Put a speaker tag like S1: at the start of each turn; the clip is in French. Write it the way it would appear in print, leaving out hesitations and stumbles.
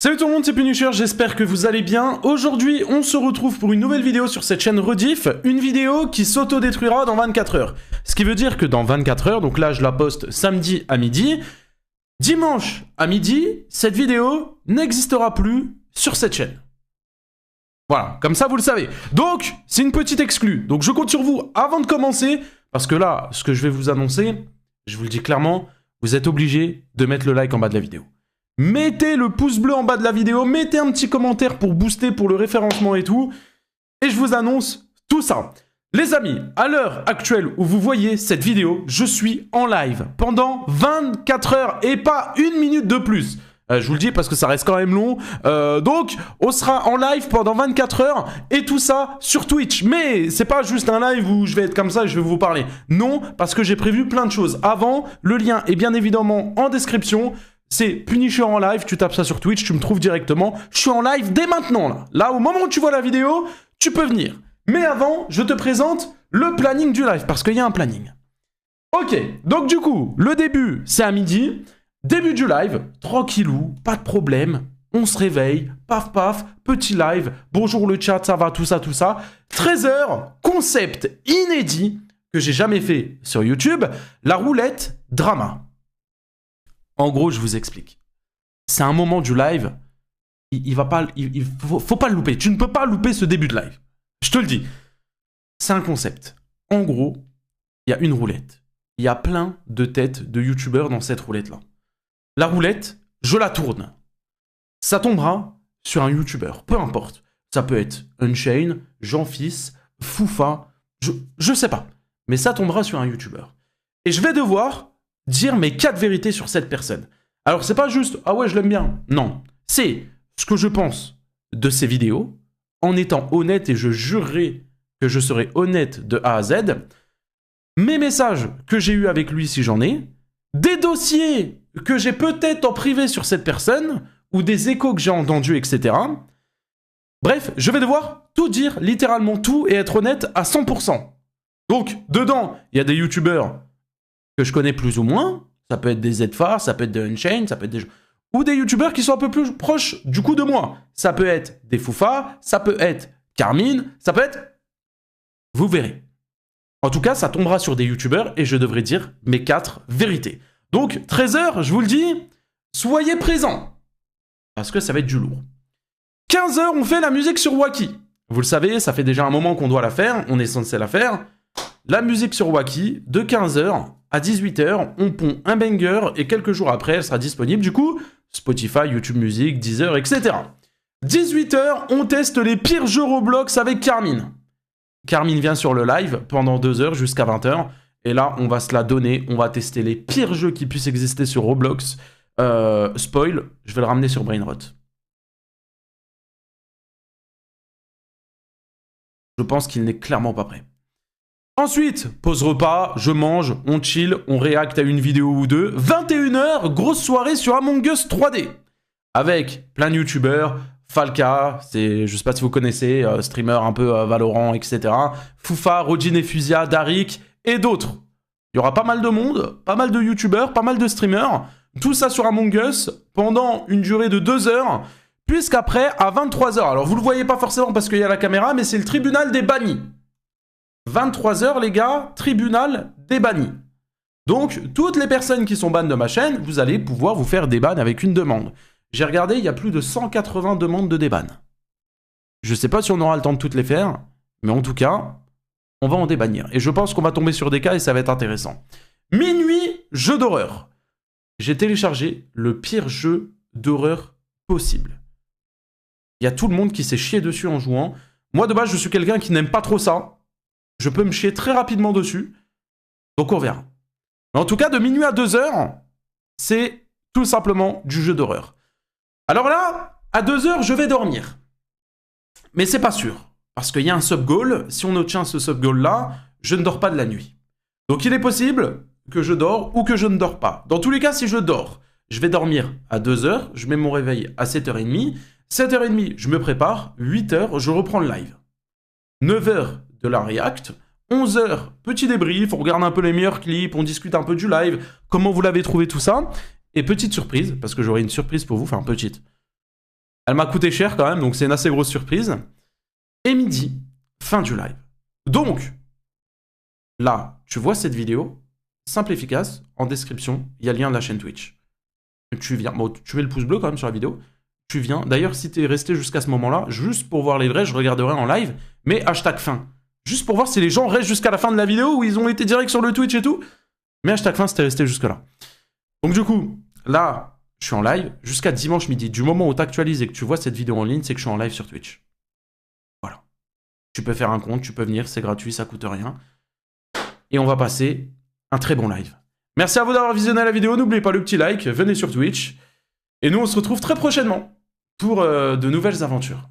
S1: Salut tout le monde, c'est Punisher, j'espère que vous allez bien. Aujourd'hui, on se retrouve pour une nouvelle vidéo sur cette chaîne Rediff, une vidéo qui s'auto-détruira dans 24 heures. Ce qui veut dire que dans 24 heures, donc là je la poste samedi à midi, dimanche à midi, cette vidéo n'existera plus sur cette chaîne. Voilà, comme ça vous le savez. Donc, c'est une petite exclue. Donc je compte sur vous avant de commencer, parce que là, ce que je vais vous annoncer, je vous le dis clairement, vous êtes obligés de mettre le like en bas de la vidéo. Mettez le pouce bleu en bas de la vidéo, mettez un petit commentaire pour booster pour le référencement et tout. Et je vous annonce tout ça. Les amis, à l'heure actuelle où vous voyez cette vidéo, je suis en live pendant 24 heures et pas une minute de plus. Je vous le dis parce que ça reste quand même long. Donc, on sera en live pendant 24 heures et tout ça sur Twitch. Mais c'est pas juste un live où je vais être comme ça et je vais vous parler. Non, parce que j'ai prévu plein de choses. Avant, le lien est bien évidemment en description. C'est Punisher en live, tu tapes ça sur Twitch, tu me trouves directement. Je suis en live dès maintenant, là. Là, au moment où tu vois la vidéo, tu peux venir. Mais avant, je te présente le planning du live, parce qu'il y a un planning. Ok, donc du coup, le début, c'est à midi. Début du live, tranquillou, pas de problème. On se réveille, paf paf, petit live. Bonjour le chat, ça va, tout ça, tout ça. 13h, concept inédit que j'ai jamais fait sur YouTube, la roulette drama. En gros, je vous explique. C'est un moment du live, il faut pas le louper. Tu ne peux pas louper ce début de live. Je te le dis. C'est un concept. En gros, il y a une roulette. Il y a plein de têtes de youtubeurs dans cette roulette-là. La roulette, je la tourne. Ça tombera sur un youtubeur, peu importe. Ça peut être Unchained, Jean-Fils, Foufa, je sais pas. Mais ça tombera sur un youtubeur. Et je vais devoir dire mes 4 vérités sur cette personne. Alors, c'est pas juste « Ah ouais, je l'aime bien ». Non. C'est ce que je pense de ses vidéos, en étant honnête, et je jurerai que je serai honnête de A à Z, mes messages que j'ai eus avec lui si j'en ai, des dossiers que j'ai peut-être en privé sur cette personne, ou des échos que j'ai entendus, etc. Bref, je vais devoir tout dire, littéralement tout, et être honnête à 100%. Donc, dedans, il y a des youtubeurs que je connais plus ou moins, ça peut être des ZFAR, ça peut être des Unchained, ça peut être des... ou des youtubeurs qui sont un peu plus proches du coup de moi. Ça peut être des Foufa, ça peut être Carmine, ça peut être... Vous verrez. En tout cas, ça tombera sur des youtubeurs et je devrais dire mes 4 vérités. Donc, 13h, je vous le dis, soyez présents. Parce que ça va être du lourd. 15h, on fait la musique sur Wacky. Vous le savez, ça fait déjà un moment qu'on doit la faire, on est censé la faire. La musique sur Wacky, de 15h à 18h, on pond un banger et quelques jours après, elle sera disponible. Du coup, Spotify, YouTube Music, Deezer, etc. 18h, on teste les pires jeux Roblox avec Carmine. Carmine vient sur le live pendant 2 heures jusqu'à 20h. Et là, on va se la donner. On va tester les pires jeux qui puissent exister sur Roblox. Spoil, je vais le ramener sur Brainrot. Je pense qu'il n'est clairement pas prêt. Ensuite, pause repas, je mange, on chill, on réacte à une vidéo ou deux. 21h, grosse soirée sur Among Us 3D. Avec plein de youtubeurs, Falca, je sais pas si vous connaissez, streamer un peu Valorant, etc. Foufa, Rodin et Fusia, Darik et d'autres. Il y aura pas mal de monde, pas mal de youtubeurs, pas mal de streamers. Tout ça sur Among Us pendant une durée de 2 heures. Puisqu'après, à 23h, alors vous le voyez pas forcément parce qu'il y a la caméra, mais c'est le tribunal des bannis. 23h, les gars, tribunal des bannis. Donc, toutes les personnes qui sont bannes de ma chaîne, vous allez pouvoir vous faire déban avec une demande. J'ai regardé, il y a plus de 180 demandes de déban. Je sais pas si on aura le temps de toutes les faire, mais en tout cas, on va en débannir. Et je pense qu'on va tomber sur des cas et ça va être intéressant. Minuit, jeu d'horreur. J'ai téléchargé le pire jeu d'horreur possible. Il y a tout le monde qui s'est chié dessus en jouant. Moi, de base, je suis quelqu'un qui n'aime pas trop ça. Je peux me chier très rapidement dessus. Donc on verra. Mais en tout cas, de minuit à 2h, c'est tout simplement du jeu d'horreur. Alors là, à 2h, je vais dormir. Mais c'est pas sûr. Parce qu'il y a un sub-goal. Si on obtient ce sub-goal-là, je ne dors pas de la nuit. Donc il est possible que je dors ou que je ne dors pas. Dans tous les cas, si je dors, je vais dormir à 2h. Je mets mon réveil à 7h30. 7h30, je me prépare. 8h, je reprends le live. 9h, de la react. 11h, petit débrief, on regarde un peu les meilleurs clips, on discute un peu du live, comment vous l'avez trouvé tout ça. Et petite surprise, parce que j'aurai une surprise pour vous, enfin petite. Elle m'a coûté cher quand même, donc c'est une assez grosse surprise. Et midi, fin du live. Donc, là, tu vois cette vidéo, simple et efficace, en description, il y a le lien de la chaîne Twitch. Tu viens, bon, tu mets le pouce bleu quand même sur la vidéo. Tu viens, d'ailleurs, si t'es resté jusqu'à ce moment-là, juste pour voir les vrais, je regarderai en live, mais hashtag fin. Juste pour voir si les gens restent jusqu'à la fin de la vidéo, où ils ont été direct sur le Twitch et tout. Mais hashtag fin, c'était resté jusque-là. Donc du coup, là, je suis en live jusqu'à dimanche midi. Du moment où tu actualises et que tu vois cette vidéo en ligne, c'est que je suis en live sur Twitch. Voilà. Tu peux faire un compte, tu peux venir, c'est gratuit, ça coûte rien. Et on va passer un très bon live. Merci à vous d'avoir visionné la vidéo. N'oubliez pas le petit like, venez sur Twitch. Et nous, on se retrouve très prochainement pour de nouvelles aventures.